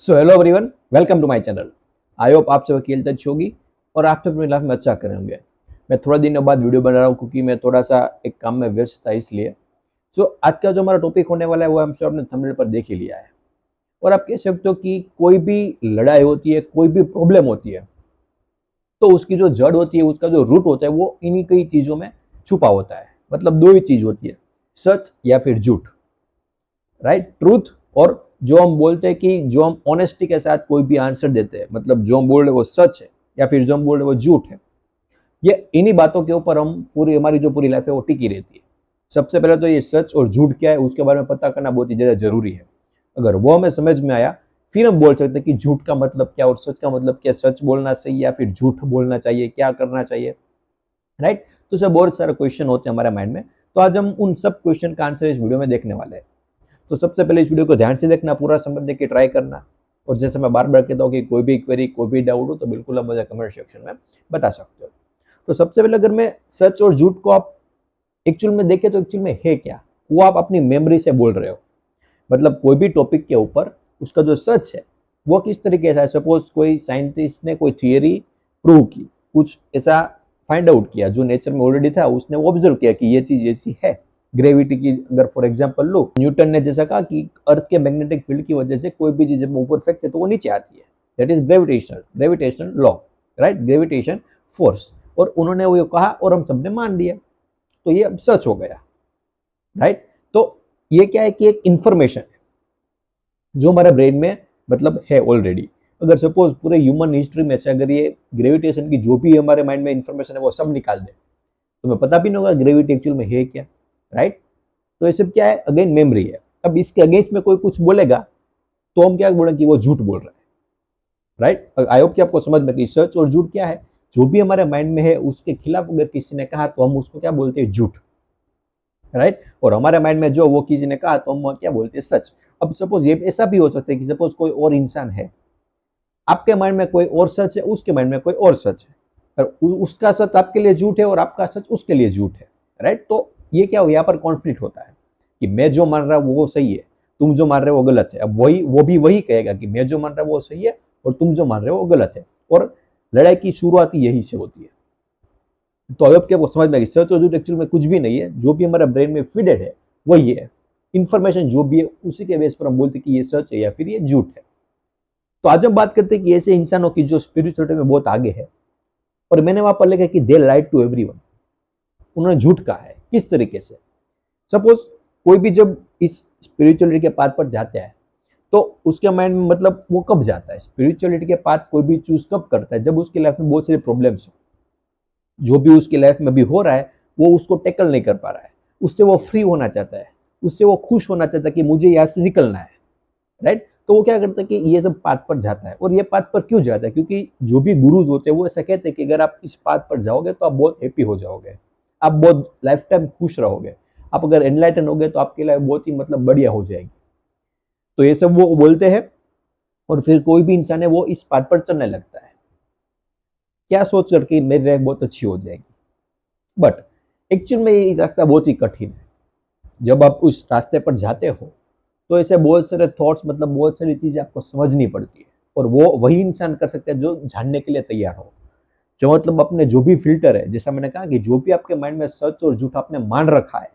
So hello everyone, welcome to my channel. I hope आप सब खेल अच्छी होगी और आप सब अपनी लाइफ में अच्छा कर रहे होंगे। मैं थोड़ा दिनों बाद वीडियो बना रहा हूँ क्योंकि मैं थोड़ा सा एक काम में व्यस्त था इसलिए। आज का जो हमारा टॉपिक होने वाला है वो हम सब अपने थंबनेल पर देख ही लिया है। और आप कह सकते हो कि कोई भी लड़ाई होती है, कोई भी प्रॉब्लम होती है, तो उसकी जो जड़ होती है, उसका जो रूट होता है, वो इन्हीं कई चीज़ों में छुपा होता है। मतलब दो ही चीज़ होती है, सच या फिर झूठ। Right, truth. और जो हम बोलते हैं कि जो हम ऑनेस्टी के साथ कोई भी आंसर देते हैं, मतलब जो हम बोल रहे वो सच है या फिर जो हम बोल रहे वो झूठ है, ये इन्हीं बातों के ऊपर हम पूरी हमारी जो पूरी लाइफ है वो टिकी रहती है। सबसे पहले तो ये सच और झूठ क्या है उसके बारे में पता करना बहुत ही ज़्यादा जरूरी है। अगर वो हमें समझ में आया, फिर हम बोल सकते हैं कि झूठ का मतलब क्या और सच का मतलब क्या, सच बोलना चाहिए या फिर झूठ बोलना चाहिए, क्या करना चाहिए। राइट। तो सब बहुत सारे क्वेश्चन होते हैं हमारे माइंड में। तो आज हम उन सब क्वेश्चन का आंसर इस वीडियो में देखने वाले हैं। तो सबसे पहले इस वीडियो को ध्यान से देखना, पूरा समझने की ट्राई करना। और जैसे मैं बार बार कहता हूँ कि कोई भी क्वेरी, कोई भी डाउट हो तो बिल्कुल आप मुझे कमेंट सेक्शन में बता सकते हो। तो सबसे पहले अगर मैं सच और झूठ को आप एक्चुअल में देखें तो एक्चुअल में है क्या, वो आप अपनी मेमोरी से बोल रहे हो। मतलब कोई भी टॉपिक के ऊपर उसका जो सच है वो किस तरीके से है। सपोज कोई साइंटिस्ट ने कोई थियरी प्रूव की, कुछ ऐसा फाइंड आउट किया जो नेचर में ऑलरेडी था, उसने ऑब्जर्व किया कि ये चीज ऐसी है। ग्रेविटी की अगर फॉर एग्जांपल लो, न्यूटन ने जैसा कहा कि अर्थ के मैग्नेटिक फील्ड की वजह से कोई भी चीज जब ऊपर फेंकते तो वो नीचे आती है। That is gravitational law. Right, gravitation force. और उन्होंने वो कहा और हम सबने मान लिया, तो ये अब सच हो गया। राइट। तो ये क्या है कि एक इंफॉर्मेशन जो हमारे ब्रेन में मतलब है ऑलरेडी। अगर सपोज पूरे ह्यूमन हिस्ट्री में से अगर ये ग्रेविटेशन की जो भी हमारे माइंड में इंफॉर्मेशन है वो सब निकाल दे, तो हमें पता भी नहीं होगा ग्रेविटी एक्चुअल में है क्या। राइट। तो ये सब क्या है, अगेन मेमोरी है। अब इसके अगेंस्ट में कोई कुछ बोलेगा तो हम क्या बोलेंगे कि वो झूठ बोल रहा है। राइट। आई होप कि आपको समझ में कि सच और झूठ क्या है। जो भी हमारे माइंड में है उसके खिलाफ अगर किसी ने कहा तो हम उसको क्या बोलते हैं, झूठ। राइट। और हमारे माइंड में जो वो किसी ने कहा तो हम क्या बोलते हैं, सच। अब सपोज ये ऐसा भी हो सकता है कि सपोज कोई और इंसान है, आपके माइंड में कोई और सच है, उसके माइंड में कोई और सच है, और उसका सच आपके लिए झूठ है और आपका सच उसके लिए झूठ है। राइट। तो ये क्या हो, यहाँ पर कॉन्फ्लिक्ट होता है कि मैं जो मान रहा हूँ वो सही है, तुम जो मान रहे हो वो गलत है। अब वही वो भी वही कहेगा कि मैं जो मान रहा हूँ वो सही है और तुम जो मान रहे हो वो गलत है। और लड़ाई की शुरुआत ही यही से होती है। तो अब क्या आपको समझ में आ गई, सच और झूठ एक्चुअल में कुछ भी नहीं है, जो भी हमारा ब्रेन में फीडेड है वही है। इंफॉर्मेशन जो भी है उसी के बेस पर हम बोलते हैं कि ये सच है या फिर ये झूठ है। तो आज हम बात करते हैं कि ऐसे इंसानों की जो स्पिरिचुअलिटी में बहुत आगे है, और मैंने वहां पर लिखा कि दे लाइड टू एवरीवन। उन्होंने झूठ कहा है। किस तरीके से? सपोज कोई भी जब इस स्पिरिचुअलिटी के पाथ पर जाता है तो उसके माइंड में मतलब वो कब जाता है स्पिरिचुअलिटी के पाथ, कोई भी चूज कब करता है, जब उसकी लाइफ में बहुत सारी प्रॉब्लम्स हो। जो भी उसकी लाइफ में भी हो रहा है वो उसको टैकल नहीं कर पा रहा है, उससे वो फ्री होना चाहता है, उससे वो खुश होना चाहता है कि मुझे यहाँ से निकलना है। राइट। तो वो क्या करता है कि ये सब पाथ पर जाता है। और ये पाथ पर क्यों जाता है? क्योंकि जो भी गुरुज होते हैं वो ऐसा कहते हैं कि अगर आप इस पाथ पर जाओगे तो आप बहुत हैप्पी हो जाओगे, आप बहुत लाइफ टाइम खुश रहोगे। आप अगर एनलाइटन होगे तो आपकी लाइफ बहुत ही मतलब बढ़िया हो जाएगी। तो ये सब वो बोलते हैं। और फिर कोई भी इंसान है वो इस पाथ पर चलने लगता है, क्या सोच करके मेरी लाइफ बहुत अच्छी हो जाएगी। बट एक्चुअल में ये रास्ता बहुत ही कठिन है। जब आप उस रास्ते पर जाते हो तो ऐसे बहुत सारे थॉट्स, मतलब बहुत सारी चीजें आपको समझनी पड़ती है। और वो वही इंसान कर सकता है जो जानने के लिए तैयार हो। जो मतलब अपने जो भी फिल्टर है, जैसा मैंने कहा कि जो भी आपके माइंड में सच और झूठ आपने मान रखा है,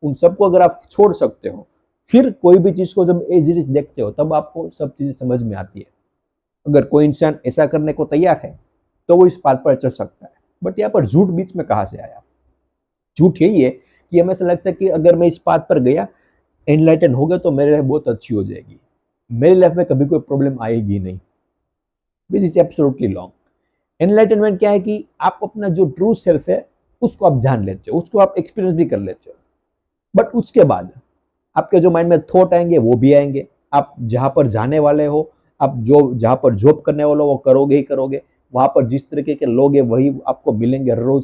उन सबको अगर आप छोड़ सकते हो, फिर कोई भी चीज को जब एज इट इज देखते हो तब आपको सब चीजें समझ में आती है। अगर कोई इंसान ऐसा करने को तैयार है तो वो इस बात पर चल सकता है। बट यहाँ पर झूठ बीच में कहाँ से आया? झूठ यही है कि हमें ऐसा लगता है कि अगर मैं इस बात पर गया, एनलाइटन हो गया तो मेरी लाइफ बहुत अच्छी हो जाएगी, मेरी लाइफ में कभी कोई प्रॉब्लम आएगी नहीं। Which is absolutely long. Enlightenment क्या है कि आप अपना जो ट्रू सेल्फ है उसको आप जान लेते हो, उसको आप एक्सपीरियंस भी कर लेते हो। बट उसके बाद आपके जो माइंड में थॉट आएंगे वो भी आएंगे। आप जहां पर जाने वाले हो, आप जो जहां पर जॉब करने वाले हो वो करोगे ही करोगे। वहां पर जिस तरीके के लोग हैं वही आपको मिलेंगे हर रोज।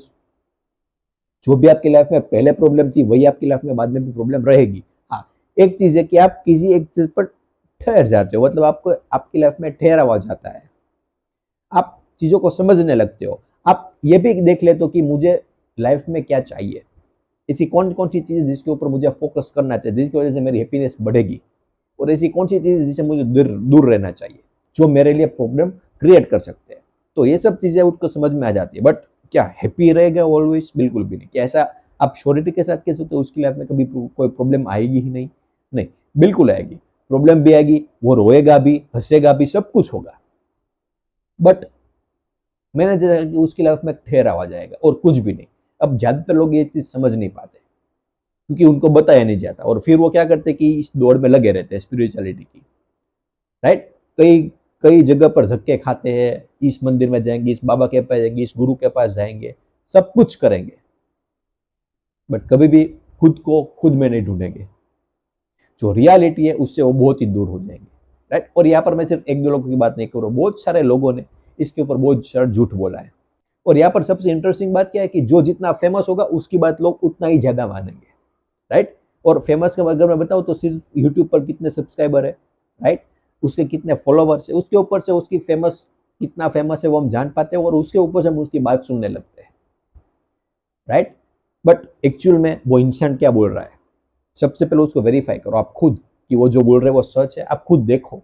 जो भी आपकी लाइफ में पहले प्रॉब्लम थी वही आपकी लाइफ में बाद में भी प्रॉब्लम रहेगी। हाँ, एक चीज है कि आप किसी एक चीज पर ठहर जाते हो, मतलब आपको आपकी लाइफ में ठहराव आ जाता है, आप चीजों को समझने लगते हो। आप ये भी देख लेते हो कि मुझे लाइफ में क्या चाहिए, ऐसी कौन कौन सी चीज़ जिसके ऊपर मुझे फोकस करना चाहिए, जिसकी वजह से मेरी हैप्पीनेस बढ़ेगी, और ऐसी कौन सी चीज़ जिससे मुझे दूर दूर रहना चाहिए। जो मेरे लिए प्रॉब्लम क्रिएट कर सकते हैं। तो ये सब चीज़ें उसको समझ में आ जाती है। बट क्या हैप्पी रहेगा ऑलवेज? बिल्कुल भी नहीं। क्या ऐसा आप श्योरिटी के साथ कह सकते हो उसकी लाइफ में कभी कोई प्रॉब्लम आएगी ही नहीं? नहीं, बिल्कुल आएगी। प्रॉब्लम भी आएगी, वो रोएगा भी, हंसेगा भी, सब कुछ होगा। बट मैंने देखा कि उसकी लाइफ में ठहराव आ जाएगा और कुछ भी नहीं। अब ज़्यादातर लोग ये चीज़ समझ नहीं पाते क्योंकि उनको बताया नहीं जाता और फिर वो क्या करते हैं कि इस दौड़ में लगे रहते हैं स्पिरिचुअलिटी की, राइट? कई कई जगह पर धक्के खाते हैं, इस मंदिर में जाएंगे, इस बाबा के पास जाएंगे, इस गुरु के पास जाएंगे, सब कुछ करेंगे, बट कभी भी खुद को खुद में नहीं ढूंढेंगे। जो रियलिटी है उससे वो बहुत ही दूर हो जाएंगे, राइट? और यहाँ पर मैं सिर्फ एक दो लोगों की बात नहीं कर रहा हूँ, बहुत सारे लोगों ने इसके ऊपर बहुत सारा झूठ बोला है। और यहाँ पर सबसे इंटरेस्टिंग बात क्या है कि जो जितना फेमस होगा उसकी बात लोग उतना ही ज्यादा मानेंगे, राइट? और फेमस का अगर मैं बताऊँ तो सिर्फ यूट्यूब पर कितने सब्सक्राइबर है, राइट, उसके कितने फॉलोवर्स है, उसके ऊपर से उसकी फेमस कितना फेमस है वो हम जान पाते हैं और उसके ऊपर से हम उसकी बात सुनने लगते हैं, राइट? बट एक्चुअल में वो इंसान क्या बोल रहा है, सबसे पहले उसको वेरीफाई करो आप खुद कि वो जो बोल रहे हैं वो सच है। आप खुद देखो,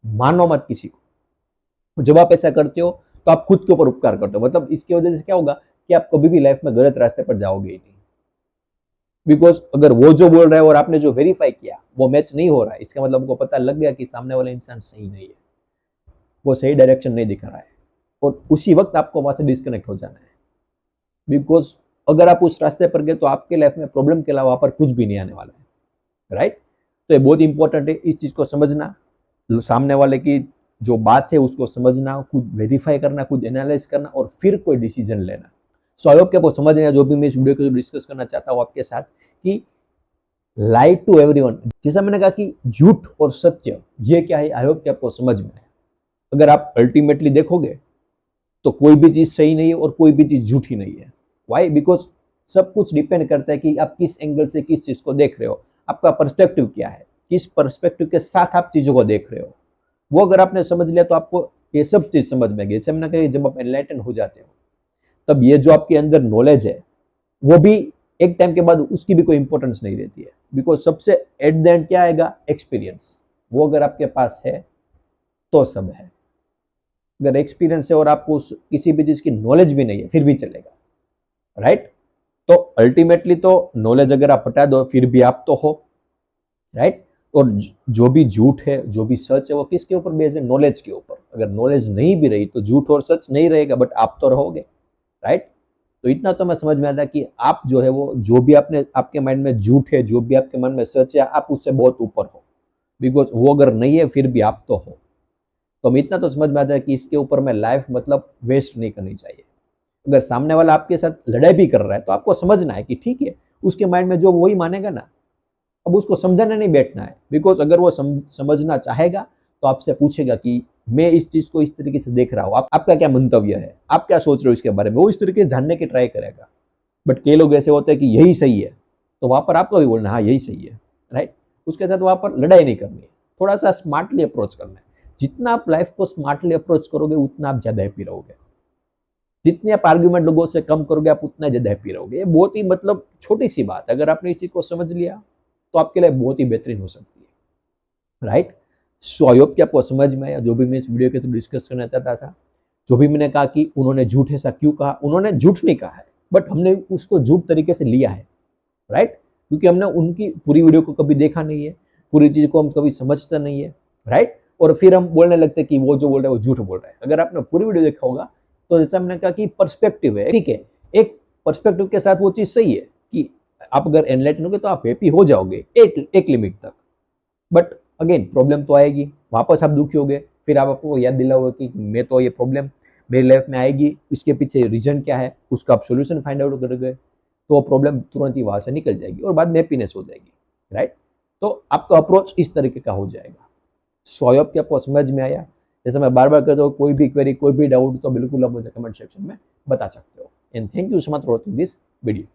मानो मत किसी को। जब आप ऐसा करते हो तो आप खुद के ऊपर उपकार करते हो। मतलब इसकी वजह से क्या होगा कि आप कभी भी लाइफ में गलत रास्ते पर जाओगे ही नहीं। बिकॉज अगर वो जो बोल रहा है और आपने जो वेरीफाई किया वो मैच नहीं हो रहा है, इसका मतलब आपको पता लग गया कि सामने वाला इंसान सही नहीं है, वो सही डायरेक्शन नहीं दिखा रहा है, और उसी वक्त आपको वहां से डिस्कनेक्ट हो जाना है। बिकॉज अगर आप उस रास्ते पर गए तो आपके लाइफ में प्रॉब्लम के अलावा वहां पर कुछ भी नहीं आने वाला है, राइट? तो ये बहुत इंपॉर्टेंट है इस चीज को समझना, सामने वाले की जो बात है उसको समझना, खुद वेरीफाई करना, खुद एनालाइज करना और फिर कोई डिसीजन लेना। सो आई होप कि आपको समझ आया जो भी मैं इस वीडियो को डिस्कस करना चाहता हूँ आपके साथ कि लाई टू एवरीवन, जैसा मैंने कहा कि झूठ और सत्य ये क्या है, आई होप कि आपको समझ में आए। अगर आप अल्टीमेटली देखोगे तो कोई भी चीज सही नहीं है और कोई भी चीज झूठी नहीं है। वाई? बिकॉज सब कुछ डिपेंड करता है कि आप किस एंगल से किस चीज को देख रहे हो, आपका पर्सपेक्टिव क्या है, किस पर्सपेक्टिव के साथ आप चीजों को देख रहे हो। वो अगर आपने समझ लिया तो आपको ये सब चीज समझ में गई। जैसे मैंने कहा जब आप एनलाइटन हो जाते हो तब ये जो आपके अंदर नॉलेज है वो भी एक टाइम के बाद उसकी भी कोई इंपॉर्टेंस नहीं रहती है। बिकॉज सबसे एट द एंड क्या आएगा, एक्सपीरियंस। वो अगर आपके पास है तो सब है। अगर एक्सपीरियंस है और आपको किसी भी चीज की नॉलेज भी नहीं है फिर भी चलेगा, राइट? तो अल्टीमेटली तो नॉलेज अगर आप हटा दो फिर भी आप तो हो, राइट? और जो भी झूठ है जो भी सच है वो किसके ऊपर बेस्ड है, नॉलेज के ऊपर। अगर नॉलेज नहीं भी रही तो झूठ और सच नहीं रहेगा, बट आप तो रहोगे, राइट? तो इतना तो मैं समझ में आता कि आप जो है वो जो भी आपने आपके माइंड में झूठ है, जो भी आपके मन में सच है, आप उससे बहुत ऊपर हो। बिकॉज वो अगर नहीं है फिर भी आप तो हो। तो हमें इतना तो समझ में आता है कि इसके ऊपर में लाइफ मतलब वेस्ट नहीं करनी चाहिए। अगर सामने वाला आपके साथ लड़ाई भी कर रहा है तो आपको समझना है कि ठीक है, उसके माइंड में जो वही मानेगा ना। अब उसको समझाने नहीं बैठना है। बिकॉज अगर वो समझना चाहेगा तो आपसे पूछेगा कि मैं इस चीज को इस तरीके से देख रहा हूँ, आपका क्या मंतव्य है, आप क्या सोच रहे हो इसके बारे में, वो इस तरीके से जानने की ट्राई करेगा। बट कई लोग ऐसे होते हैं कि यही सही है, तो वहां पर आपको भी बोलना हाँ यही सही है, राइट? उसके साथ वहां पर लड़ाई नहीं करनी है, थोड़ा सा स्मार्टली अप्रोच करना है। जितना आप लाइफ को स्मार्टली अप्रोच करोगे उतना आप ज्यादा हैप्पी रहोगे। जितनी आप आर्ग्यूमेंट लोगों से कम करोगे आप उतना ज्यादा हैप्पी रहोगे। ये बहुत ही मतलब छोटी सी बात, अगर आपने इस चीज को समझ लिया तो आपके लिए बहुत ही बेहतरीन हो सकती है, राइट? सो आई होप कि आपको समझ में आया जो भी मैं इस वीडियो के थ्रू डिस्कस करना चाहता था। जो भी मैंने कहा कि उन्होंने झूठ ऐसा क्यों कहा, उन्होंने झूठ नहीं कहा है, बट हमने उसको झूठ तरीके से लिया है, राइट? क्योंकि हमने उनकी पूरी वीडियो को कभी देखा नहीं है, पूरी चीज को हम कभी समझते नहीं है, राइट? और फिर हम बोलने लगते हैं कि वो जो बोल रहा है वो झूठ बोल रहा है। अगर आपने पूरी वीडियो देखा होगा तो जैसा मैंने कहा कि पर्सपेक्टिव है, ठीक है, एक पर्सपेक्टिव के साथ वो चीज सही है कि आप अगर एनलाइटन होगे तो आप हैप्पी हो जाओगे एक लिमिट तक। बट अगेन प्रॉब्लम तो आएगी, वापस आप दुखी हो गए, फिर आप आपको याद दिलाओगे कि मैं तो ये प्रॉब्लम मेरी लाइफ में आएगी, इसके पीछे रीजन क्या है, उसका आप सोल्यूशन फाइंड आउट कर गए तो वो प्रॉब्लम तुरंत ही वहां से निकल जाएगी और बाद में हैप्पीनेस हो जाएगी, राइट? तो आपका अप्रोच इस तरीके का हो जाएगा। सो आई होप कि आपको समझ में आया। जैसे मैं बार बार कहता हूँ, कोई भी क्वेरी कोई भी डाउट तो बिल्कुल आप मुझे कमेंट सेक्शन में बता सकते हो। And thank you so much for watching this video.